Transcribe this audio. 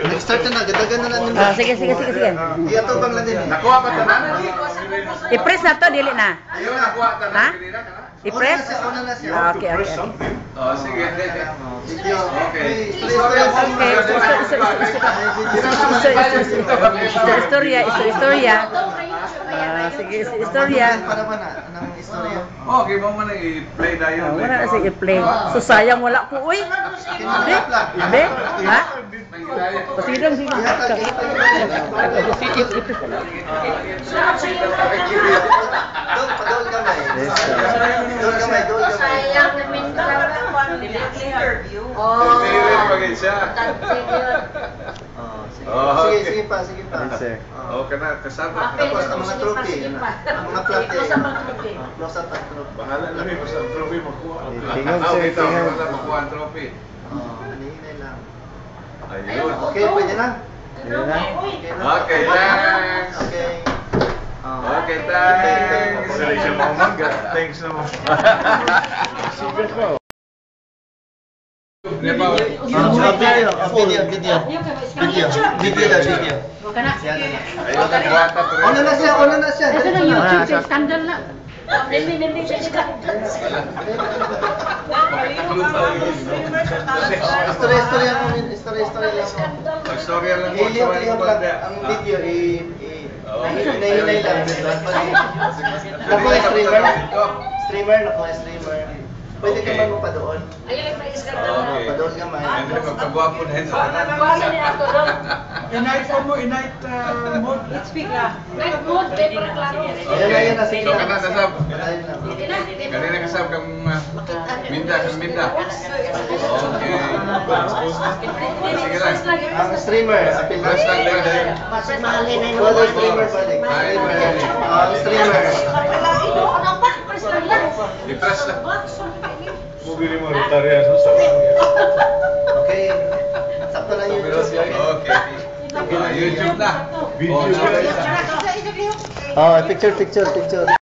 Nag-start na, gadagan na natin. Sige. Iyato bang lang din. Nakuha ba tanan? I-press na to, dili na. Ayun, nakuha tanan. Ha? I-press? Una na siya. Okay. Oh, sige. Video. Okay. Istorya. Sige, istorya. Para ba na? Anong istorya? Okay, mo man i-play na yun. Wala na sige play. So sayang wala ko uy. Hindi. Ha? Sige dong. Padol gamay. Sayang namin interview. Meron pa kayo siya. Sige pa. Okay na, kasama. Tapos ang mga trophy. Mga plaque. Close up ang trophy. Bahala na rin, basta ang trophy makuha. Tingnan, sir, Ito, tingnan. basta makuha ang trophy. Hinihintay lang. Ayun. Okay, pwede na. Okay, thanks. Okay, thanks. Thanks naman. Video. Una na siya. Ito na YouTube scandal na. Istorya lang. Istorya lang po. Iliyong lang ang video hinay lang. Streamer. Pwede ka man pa doon. Ayun, may iskandal na. Padoon ka man. Hindi na magpagwapo na ito. Buwasan niya ako doon. Inite mode. Speak na. Night mode, paper klaro. Ayan na. So, kana kasab. Ayun na. Kanina kasab kang minda. Okay. Sige lang. Ang streamer. Apil Press lang ba? Mas mahalin na yun. Wala streamer pa din. Ang streamer. Ano pa? Press lang yan. I-press lang. Mubili mo retarya sa Okay. Sakto lang yung YouTube. Okay. YouTube na. Video. Picture.